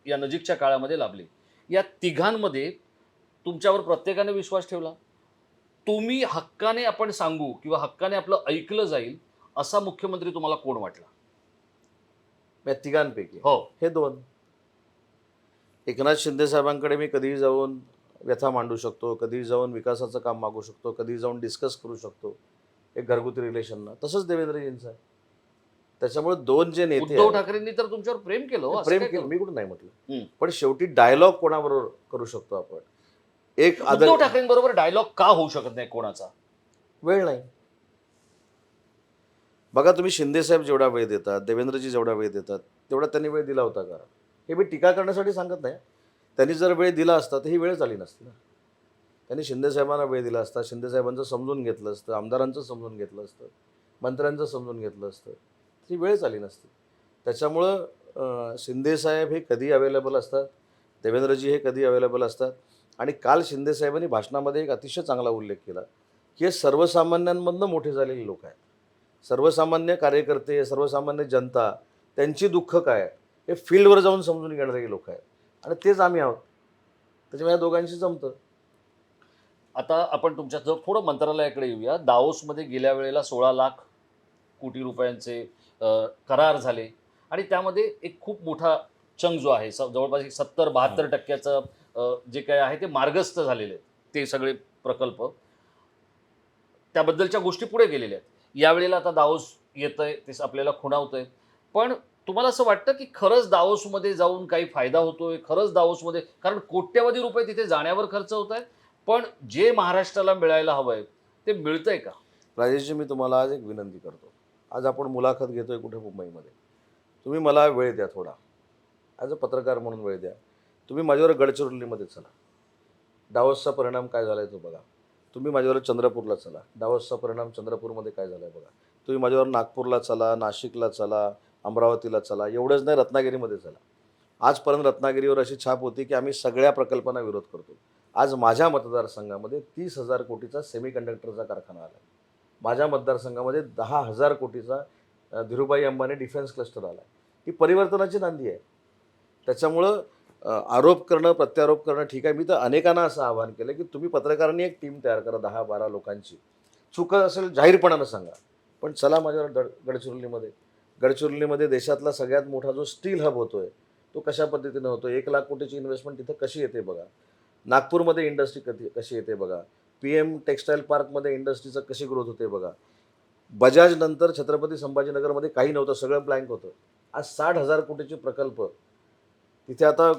या नजीकच्या काळामध्ये लाभले. या तिघांमध्ये तुमच्यावर प्रत्येकाने विश्वास ठेवला. तुम्ही हक्काने आपण सांगू किंवा हक्काने आपलं ऐकलं जाईल असा मुख्यमंत्री तुम्हाला कोण वाटला? या तिघांपैकी हो. हे 2. एकनाथ शिंदे साहेबांकडे मी कधीही जाऊन व्यथा मांडू शकतो, कधीही जाऊन विकासाचं काम मागू शकतो, कधीही जाऊन डिस्कस करू शकतो एक घरगुती रिलेशनला. तसंच देवेंद्रजींचं आहे. त्याच्यामुळे 2 जे नेते उद्धव आहेत, ठाकरेंनी तर तुमच्यावर प्रेम केलं हो, असं प्रेम काय केलं करू? मी कुठं नाही म्हटलं. हम्म. पण शेवटी डायलॉग कोणाबरोबर करू शकतो आपण? एक उद्धव ठाकरेंबरोबर डायलॉग का होऊ शकत नाही कोणाचा? वेळ नाही. बघा तुम्ही शिंदेसाहेब जेवढा वेळ देतात, देवेंद्रजी जेवढा वेळ देतात, तेवढा त्यांनी वेळ दिला होता का? हे मी टीका करण्यासाठी सांगत नाही. त्यांनी जर वेळ दिला असता तर ही वेळ आली नसती ना. त्यांनी शिंदेसाहेबांना वेळ दिला असता, शिंदेसाहेबांचं समजून घेतलं असतं, आमदारांचं समजून घेतलं असतं, मंत्र्यांचं समजून घेतलं असतं, ती वेळच आली नसती. त्याच्यामुळं शिंदेसाहेब हे कधी अवेलेबल असतात, देवेंद्रजी हे कधी अवेलेबल असतात. आणि काल शिंदेसाहेबांनी भाषणामध्ये एक अतिशय चांगला उल्लेख केला की हे सर्वसामान्यांमधनं मोठे झालेले लोक आहेत. सर्वसामान्य कार्यकर्ते, सर्वसामान्य जनता, त्यांची दुःख काय आहे हे फील्डवर जाऊन समजून घेणारे लोक आहेत आणि तेच आम्ही आहोत. त्याच्यामुळे या दोघांशी जमतं. आता आपण तुमच्या जर थोडं मंत्रालयाकडे येऊया. दाओसमध्ये गेल्या वेळेला 16 लाख कोटी रुपयांचे करार झाले आणि त्यामध्ये एक खूप मोठा चंग जो आहे, जवळपास 70-72% जे काय आहे ते मार्गस्थ झालेले आहेत. ते सगळे प्रकल्प, त्याबद्दलच्या गोष्टी पुढे गेलेल्या आहेत. यावेळेला आता दाओस येतंय, ते आपल्याला खुणावतंय. पण तुम्हाला असं वाटतं की खरंच दाओसमध्ये जाऊन काही फायदा होतोय? खरंच दाओसमध्ये, कारण कोट्यवधी रुपये तिथे जाण्यावर खर्च होत आहेत, पण जे महाराष्ट्राला मिळायला हवंय ते मिळतंय का? राजेशजी, मी तुम्हाला आज एक विनंती करतो. आज आपण मुलाखत घेतोय कुठे? मुंबईमध्ये. तुम्ही मला वेळ द्या थोडा. ॲज अ पत्रकार म्हणून वेळ द्या. तुम्ही माझ्यावर गडचिरोलीमध्ये चला. डावसचा परिणाम काय झाला आहे तो बघा. तुम्ही माझ्यावर चंद्रपूरला चला. डावसचा परिणाम चंद्रपूरमध्ये काय झाला आहे बघा. तुम्ही माझ्यावर नागपूरला चला, नाशिकला चला, अमरावतीला चला. एवढंच नाही, रत्नागिरीमध्ये चला. आजपर्यंत रत्नागिरीवर अशी छाप होती की आम्ही सगळ्या प्रकल्पांना विरोध करतो. आज माझ्या मतदारसंघामध्ये 30,000 कोटीचा सेमीकंडक्टरचा कारखाना आला आहे. माझ्या मतदारसंघामध्ये 10,000 कोटीचा धीरूभाई अंबानी डिफेन्स क्लस्टर आला आहे. ही परिवर्तनाची नांदी आहे. त्याच्यामुळं आरोप करणं, प्रत्यारोप करणं ठीक आहे. मी तर अनेकांना असं आवाहन केलं की तुम्ही पत्रकारांनी एक टीम तयार करा 10-12 लोकांची. चूक असेल जाहीरपणानं सांगा. पण चला माझ्यावर गडचिरोलीमध्ये. गडचिरोलीमध्ये देशातला सगळ्यात मोठा जो स्टील हब होतोय तो कशा पद्धतीनं होतो? 1 लाख कोटीची इन्व्हेस्टमेंट तिथं कशी येते बघा. नागपूरमध्ये इंडस्ट्री कशी येते बघा. PM टेक्स्टाईल पार्कमध्ये इंडस्ट्रीचं कशी ग्रोथ होते बघा. बजाज नंतर छत्रपती संभाजीनगरमध्ये काही नव्हतं, सगळं ब्लँक होतं. आज 60,000 कोटीचे प्रकल्प तिथे आता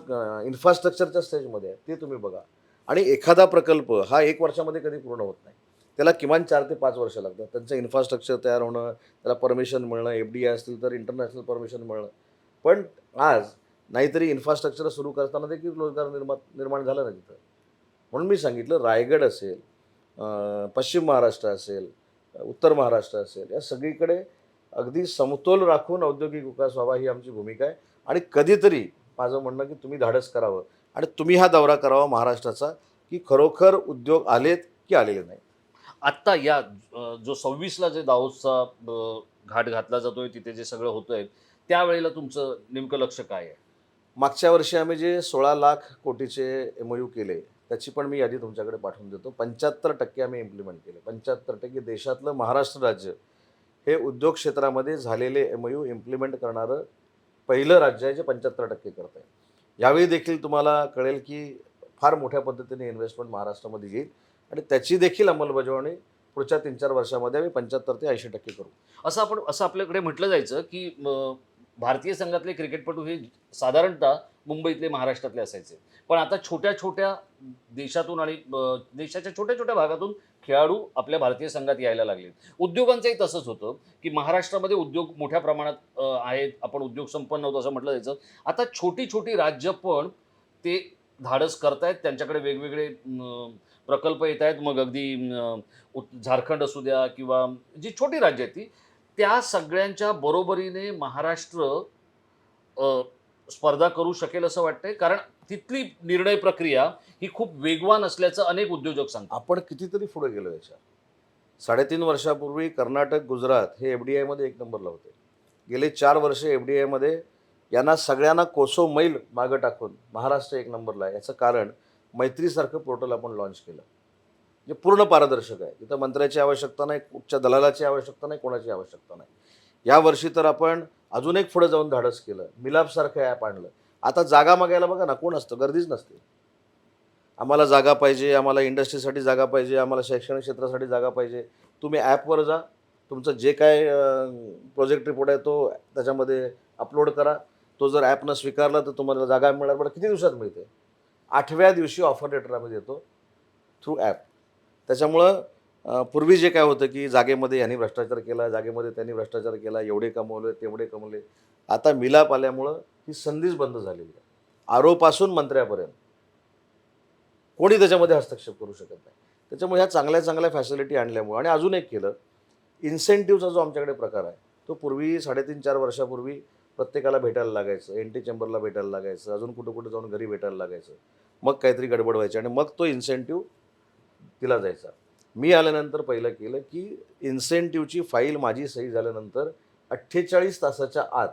इन्फ्रास्ट्रक्चरच्या स्टेजमध्ये आहे. ते तुम्ही बघा. आणि एखादा प्रकल्प हा 1 वर्षामध्ये कधी पूर्ण होत नाही. त्याला किमान 4 ते 5 वर्ष लागतात. त्यांचं इन्फ्रास्ट्रक्चर तयार होणं, त्याला परमिशन मिळणं, FDI असतील तर इंटरनॅशनल परमिशन मिळणं. पण आज नाहीतरी इन्फ्रास्ट्रक्चर सुरू करताना देखील रोजगार निर्माण झाला ना तिथं. म्हणून मी सांगितलं, रायगड असेल, पश्चिम महाराष्ट्र असेल, उत्तर महाराष्ट्र असेल, या सगळीकडे अगदी समतोल राखून औद्योगिक विकास व्हावा ही आमची भूमिका आहे. आणि कधीतरी माझं म्हणणं की तुम्ही धाडस करावं आणि तुम्ही हा दौरा करावा महाराष्ट्राचा की खरोखर उद्योग आलेत की आलेले नाही. आत्ता या जो 26ला जे दाओसचा घाट घातला जातोय, तिथे जे सगळं होतंय, त्यावेळेला तुमचं नेमकं लक्ष काय आहे? मागच्या वर्षी आम्ही जे 16 लाख कोटीचे MOU केले त्याची पण मी यादी तुमच्याकडे पाठवून देतो. 75% आम्ही इम्प्लिमेंट केले. 75% देशातलं महाराष्ट्र राज्य हे उद्योग क्षेत्रामध्ये झालेले MOU इम्प्लिमेंट करणारं पहिलं राज्य आहे जे 75% करत आहे. यावेळी देखील तुम्हाला कळेल की फार मोठ्या पद्धतीने इन्व्हेस्टमेंट महाराष्ट्रामध्ये येईल आणि त्याची देखील अंमलबजावणी पुढच्या 3-4 वर्षामध्ये आम्ही 75% ते 80% करू. असं आपल्याकडे म्हटलं जायचं की भारतीय संघातले क्रिकेटपटू हे साधारणतः मुंबईतले, महाराष्ट्रातले असायचे. पण आता छोट्या छोट्या देशातून आणि देशाच्या छोट्या छोट्या भागातून खेळाडू आपल्या भारतीय संघात यायला लागले. उद्योगांचंही तसंच होतं की महाराष्ट्रामध्ये उद्योग मोठ्या प्रमाणात आहेत, आपण उद्योग संपन्न होतो असं म्हटलं जायचं. आता छोटी छोटी राज्य पण ते धाडस करतायत, त्यांच्याकडे वेगवेगळे प्रकल्प येत आहेत, मग अगदी झारखंड असू द्या किंवा जी छोटी राज्य आहेत ती, त्या सगळ्यांच्या बरोबरीने महाराष्ट्र अ, स्पर्धा करू शकेल असं वाटतंय? कारण तिथली निर्णय प्रक्रिया ही खूप वेगवान असल्याचं अनेक उद्योजक सांगतात. आपण कितीतरी पुढे गेलो याच्या 3.5 वर्षापूर्वी कर्नाटक, गुजरात हे एफ-डी-आयमध्ये एक नंबरला होते. गेले 4 वर्ष एफ-डी-आयमध्ये यांना सगळ्यांना कोसो मैल मागं टाकून महाराष्ट्र एक नंबरला आहे. याचं कारण मैत्रीसारखं पोर्टल आपण लॉन्च केलं. जे पूर्ण पारदर्शक आहे. तिथं मंत्र्याची आवश्यकता नाही, कुठच्या दलालाची आवश्यकता नाही, कोणाची आवश्यकता नाही. यावर्षी तर आपण अजून एक पुढे जाऊन धाडस केलं. मिलापसारखं ॲप आणलं. आता जागा मागायला बघा ना, कोण असतं? गर्दीच नसते. आम्हाला जागा पाहिजे, आम्हाला इंडस्ट्रीसाठी जागा पाहिजे, आम्हाला शैक्षणिक क्षेत्रासाठी जागा पाहिजे. तुम्ही ॲपवर जा, तुमचं जे काय प्रोजेक्ट रिपोर्ट आहे तो त्याच्यामध्ये अपलोड करा. तो जर ॲपनं स्वीकारला तर तुम्हाला जागा मिळणार. पण किती दिवसात मिळते? 8व्या दिवशी ऑफर लेटर आम्ही देतो थ्रू ॲप. त्याच्यामुळं पूर्वी जे काय होतं की जागेमध्ये यांनी भ्रष्टाचार केला, जागेमध्ये त्यांनी भ्रष्टाचार केला, एवढे कमवले, तेवढे कमवले. आता मिलाप आल्यामुळं ही संधीच बंद झालेली आहे. आरोपासून मंत्र्यापर्यंत कोणी त्याच्यामध्ये हस्तक्षेप करू शकत नाही. त्याच्यामुळे ह्या चांगल्या चांगल्या फॅसिलिटी आणल्यामुळे आणि अजून एक केलं, इन्सेंटिव्हचा जो आमच्याकडे प्रकार आहे, तो पूर्वी 3.5-4 वर्षापूर्वी प्रत्येकाला भेटायला लागायचं, एन टी चेंबरला भेटायला लागायचं, अजून कुठं कुठं जाऊन घरी भेटायला लागायचं. मग काहीतरी गडबड व्हायची आणि मग तो इन्सेंटिव्ह दिला जायचा. मी आल्यानंतर पहिलं केलं की इन्सेंटिव्हची फाईल माझी सही झाल्यानंतर 48 तासाच्या आत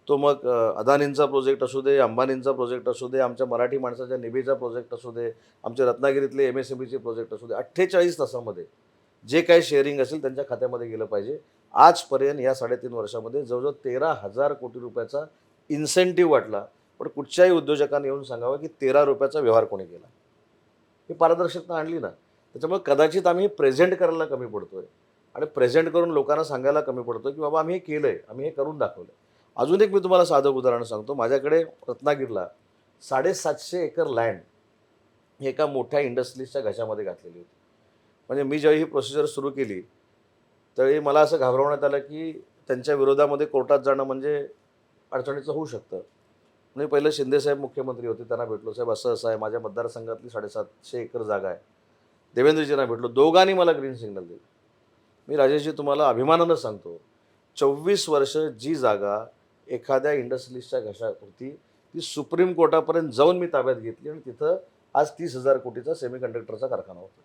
तो मग अदानींचा प्रोजेक्ट असू दे, अंबानींचा प्रोजेक्ट असू दे, आमच्या मराठी माणसाच्या निबीचा प्रोजेक्ट असू दे, आमच्या रत्नागिरीतले एम-एस-एम-ईचे प्रोजेक्ट असू दे, 48 तासामध्ये जे काही शेअरिंग असेल त्यांच्या खात्यामध्ये गेलं पाहिजे. आजपर्यंत या 3.5 वर्षामध्ये जवळजवळ 13,000 कोटी रुपयाचा इन्सेंटिव्ह वाटला. पण कुठच्याही उद्योजकांनी येऊन सांगावं की 13 रुपयाचा व्यवहार कोणी केला. ही पारदर्शकता आणली ना. त्याच्यामुळे कदाचित आम्ही प्रेझेंट करायला कमी पडतोय आणि प्रेझेंट करून लोकांना सांगायला कमी पडतोय की बाबा आम्ही हे केलंय, आम्ही हे करून दाखवलंय. अजून एक मी तुम्हाला साधं उदाहरण सांगतो. माझ्याकडे रत्नागिरीला 750 एकर लँड ही एका मोठ्या इंडस्ट्रीजच्या घशामध्ये घातलेली होती. म्हणजे मी ज्यावेळी ही प्रोसिजर सुरू केली, त्यावेळी मला असं घाबरवण्यात आलं की त्यांच्या विरोधामध्ये कोर्टात जाणं म्हणजे अडचणीचं होऊ शकतं. मी पहिलं शिंदेसाहेब मुख्यमंत्री होते, त्यांना भेटलो. साहेब असं-असं आहे, माझ्या मतदारसंघातली 750 एकर जागा आहे. देवेंद्रजींना भेटलो. दोघांनी मला ग्रीन सिग्नल दिली. मी राजेशजी तुम्हाला अभिमानानं सांगतो, 24 वर्ष जी जागा एखाद्या इंडस्ट्रीजच्या घशात होती, ती सुप्रीम कोर्टापर्यंत जाऊन मी ताब्यात घेतली आणि तिथं आज 30,000 कोटीचा सेमीकंडक्टरचा कारखाना होता.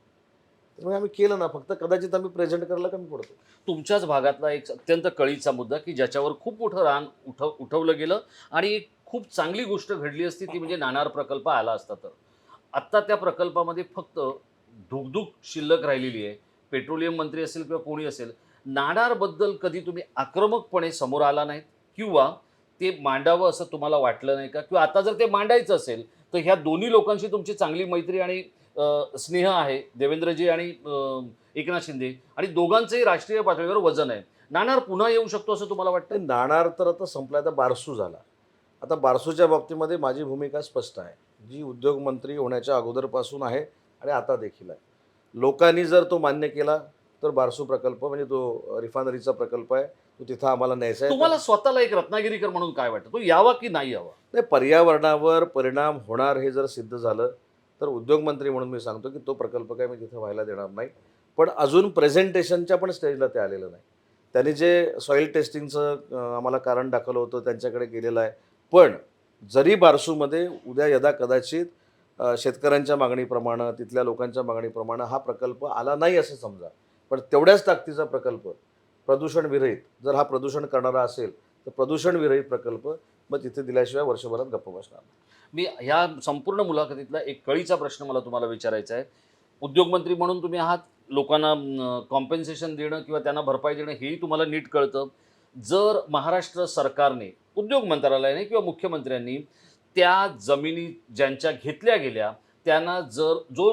त्यामुळे आम्ही केलं ना, फक्त कदाचित आम्ही प्रेझेंट करायला कमी पडतो. तुमच्याच भागातला एक अत्यंत कळीचा मुद्दा की ज्याच्यावर खूप मोठं रान उठवलं गेलं आणि एक खूप चांगली गोष्ट घडली असती ती म्हणजे नाणार प्रकल्प आला असता तर. आत्ता त्या प्रकल्पामध्ये फक्त धुकधुक शिल्लक राहिलेली आहे. पेट्रोलियम मंत्री असेल किंवा कोणी असेल, नाणारबद्दल कधी तुम्ही आक्रमकपणे समोर आला नाहीत किंवा ते मांडावं असं तुम्हाला वाटलं नाही का? किंवा आता जर ते मांडायचं असेल तर ह्या दोन्ही लोकांशी तुमची चांगली मैत्री आणि स्नेह आहे, देवेंद्रजी आणि एकनाथ शिंदे, आणि दोघांचंही राष्ट्रीय पातळीवर वजन आहे. नाणार पुन्हा येऊ शकतो असं तुम्हाला वाटतं? ते नाणार तर आता संपला, आता बारसू झाला. आता बारसूच्या बाबतीमध्ये माझी भूमिका स्पष्ट आहे, जी उद्योगमंत्री होण्याच्या अगोदरपासून आहे आणि आता देखील आहे. लोकांनी जर तो मान्य केला तर बारसू प्रकल्प म्हणजे तो रिफायनरीचा प्रकल्प आहे, तो तिथं आम्हाला न्यायचा आहे. तुम्हाला स्वतःला एक रत्नागिरीकर म्हणून काय वाटतं, तो यावा की नाही यावा? नाही, पर्यावरणावर परिणाम होणार हे जर सिद्ध झालं तर उद्योगमंत्री म्हणून मी सांगतो की तो प्रकल्प काय मी तिथं व्हायला देणार नाही. पण अजून प्रेझेंटेशनच्या पण स्टेजला ते आलेलं नाही. त्यांनी जे सॉईल टेस्टिंगचं आम्हाला कारण दाखवलं होतं त्यांच्याकडे गेलेलं आहे. पण जरी बारसूमध्ये उद्या यदा कदाचित शेतकऱ्यांच्या मागणीप्रमाणे, तिथल्या लोकांच्या मागणीप्रमाणे हा प्रकल्प आला नाही असं समजा, पण तेवढ्याच ताकदीचा प्रकल्प प्रदूषणविरहित, जर हा प्रदूषण करणारा असेल तर प्रदूषणविरहित प्रकल्प मग तिथे दिल्याशिवाय वर्षभरात गप्प बसणार नाही. मी ह्या संपूर्ण मुलाखतीतला एक कळीचा प्रश्न मला तुम्हाला विचारायचा आहे. उद्योगमंत्री म्हणून तुम्ही आहात, लोकांना कॉम्पेन्सेशन देणं किंवा त्यांना भरपाई देणं हेही तुम्हाला नीट कळतं. जर महाराष्ट्र सरकारने, उद्योग मंत्रालयाने किंवा मुख्यमंत्र्यांनी त्या जमिनी ज्यांच्या घेतल्या गेल्या त्यांना जर जो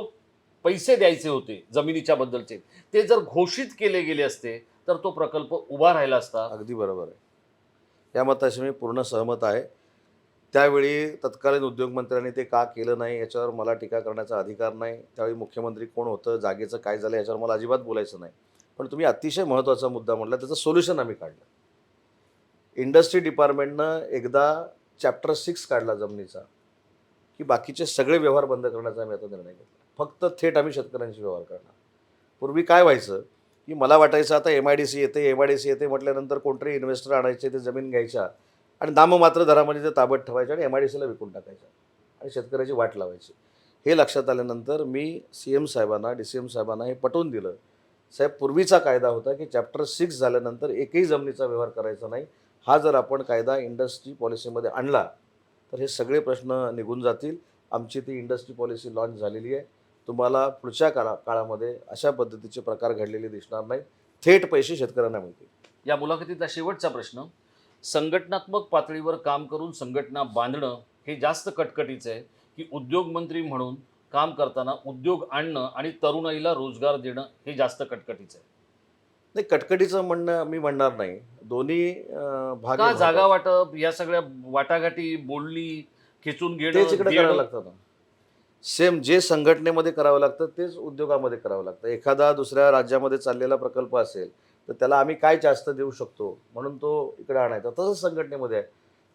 पैसे द्यायचे होते जमिनीच्या बद्दलचे ते जर घोषित केले गेले असते तर तो प्रकल्प उभा राहिला असता. अगदी बरोबर आहे. या मताशी मी पूर्ण सहमत आहे. त्यावेळी तत्कालीन उद्योगमंत्र्यांनी ते का केलं नाही याच्यावर मला टीका करण्याचा अधिकार नाही. त्यावेळी मुख्यमंत्री कोण होतं, जागेचं काय झालं याच्यावर मला अजिबात बोलायचं नाही. पण तुम्ही अतिशय महत्त्वाचा मुद्दा म्हटला, त्याचं सोल्युशन आम्ही काढलं. इंडस्ट्री डिपार्टमेंटनं एकदा चॅप्टर 6 काढला जमिनीचा, की बाकीचे सगळे व्यवहार बंद करण्याचा आम्ही आता निर्णय घेतला. फक्त थेट आम्ही शेतकऱ्यांशी व्यवहार करणार. पूर्वी काय व्हायचं की मला वाटायचं आता MIDC येते म्हटल्यानंतर कोणतरी इन्व्हेस्टर आणायचे, ते जमीन घ्यायच्या आणि नाममात्र दरामध्ये ते ताब्यात ठेवायचे आणि MIDCला विकून टाकायच्या आणि शेतकऱ्याची वाट लावायची. हे लक्षात आल्यानंतर मी CM साहेबांना, DCM साहेबांना हे पटवून दिलं. साहेब, पूर्वीचा कायदा होता की चॅप्टर 6 झाल्यानंतर एकही जमिनीचा व्यवहार करायचा नाही. हा जर आपण कायदा इंडस्ट्री पॉलिसीमध्ये आणला तर हे सगळे प्रश्न निघून जातील. आमची ती इंडस्ट्री पॉलिसी लॉन्च झालेली आहे. तुम्हाला पुढच्या काळामध्ये अशा पद्धतीचे प्रकार घडलेले दिसणार नाही. थेट पैसे शेतकऱ्यांना मिळतील. या मुलाखतीचा शेवटचा प्रश्न, संघटनात्मक पातळीवर काम करून संघटना बांधणं हे जास्त कटकटीचं आहे की उद्योगमंत्री म्हणून काम करताना उद्योग आणणं आणि तरुणाईला रोजगार देणं हे जास्त कटकटीचं आहे? नाही, कटकटीचं म्हणणं मी म्हणणार नाही. दोन्ही भाग का हे जागा महत्त्वाचे. वाटप या सगळ्या वाटाघाटी, बोलणी, खेचून घेणं, तेच इकडे करावं देणं, लागतं ना. सेम जे संघटनेमध्ये करावं लागतं तेच उद्योगामध्ये करावं लागतं. एखादा दुसऱ्या राज्यामध्ये चाललेला प्रकल्प असेल तर त्याला आम्ही काय जास्त देऊ शकतो म्हणून तो इकडे आणायचा. तसंच संघटनेमध्ये आहे.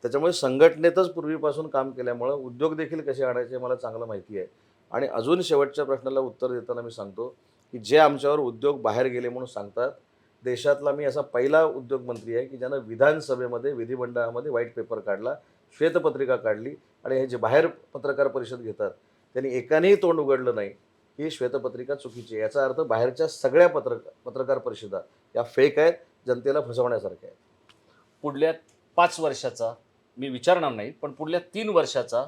त्याच्यामुळे संघटनेतच पूर्वीपासून काम केल्यामुळं उद्योग देखील कसे आणायचे मला चांगलं माहिती आहे. आणि अजून शेवटच्या प्रश्नाला उत्तर देताना मी सांगतो की जे आमच्यावर उद्योग बाहेर गेले म्हणून सांगतात, देशातला मी असा पहिला उद्योगमंत्री आहे की ज्यानं विधानसभेमध्ये, विधिमंडळामध्ये व्हाईट पेपर काढला, श्वेतपत्रिका काढली आणि हे जे बाहेर पत्रकार परिषद घेतात त्यांनी एकानेही तोंड उघडलं नाही ही श्वेतपत्रिका चुकीची आहे. याचा अर्थ बाहेरच्या सगळ्या पत्रकार परिषदा या फेक आहेत, जनतेला फसवण्यासारख्या आहेत. पुढल्या 5 वर्षाचा मी विचारणार नाही, पण पुढल्या 3 वर्षाचा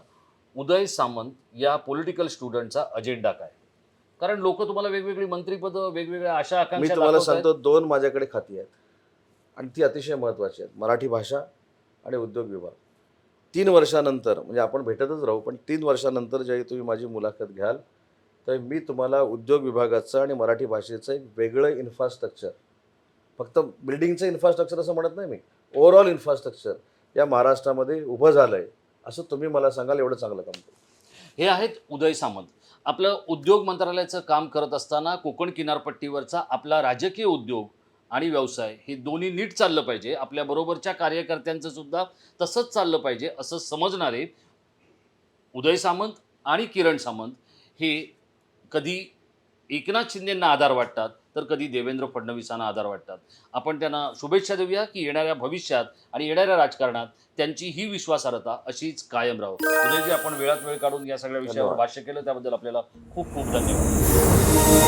उदय सामंत या पॉलिटिकल स्टुडंटचा अजेंडा काय? कारण लोक तुम्हाला वेगवेगळी मंत्रिपदं, वेगवेगळ्या आशा मी आकांक्षा तुम्हाला दाखवतायत. सांगतो 2 माझ्याकडे खाती आहेत आणि ती अतिशय महत्त्वाची आहेत. मराठी भाषा आणि उद्योग विभाग. 3 वर्षानंतर म्हणजे आपण भेटतच राहू, पण 3 वर्षानंतर जेव्हा तुम्ही माझी मुलाखत घ्याल तर मी तुम्हाला उद्योग विभागाचं आणि मराठी भाषेचं एक वेगळं इन्फ्रास्ट्रक्चर, फक्त बिल्डिंगचं इन्फ्रास्ट्रक्चर असं म्हणत नाही मी, ओव्हरऑल इन्फ्रास्ट्रक्चर या महाराष्ट्रामध्ये उभं झालं आहे असं तुम्ही मला सांगाल. एवढं चांगलं काम करू. हे आहेत उदय सामंत. आपलं उद्योग मंत्रालयाचं काम करत असताना कोकण किनारपट्टीवरचा आपला राजकीय उद्योग आणि व्यवसाय हे दोन्ही नीट चाललं पाहिजे, आपल्या बरोबरच्या कार्यकर्त्यांचं सुद्धा तसंच चाललं पाहिजे असं समजणारे उदय सामंत आणि किरण सामंत हे कधी एकनाथ शिंदेंना आधार वाटतात तर कधी देवेंद्र फडणवीसांना आधार वाटतात. आपण त्यांना शुभेच्छा देऊया की येणाऱ्या भविष्यात आणि येणाऱ्या राजकारणात त्यांची ही विश्वासार्हता अशीच कायम राहो. उदयजी, आपण वेळात वेळ काढून या सगळ्या विषयावर धन्यवाद. भाष्य केलं त्याबद्दल आपल्याला खूप खूप धन्यवाद.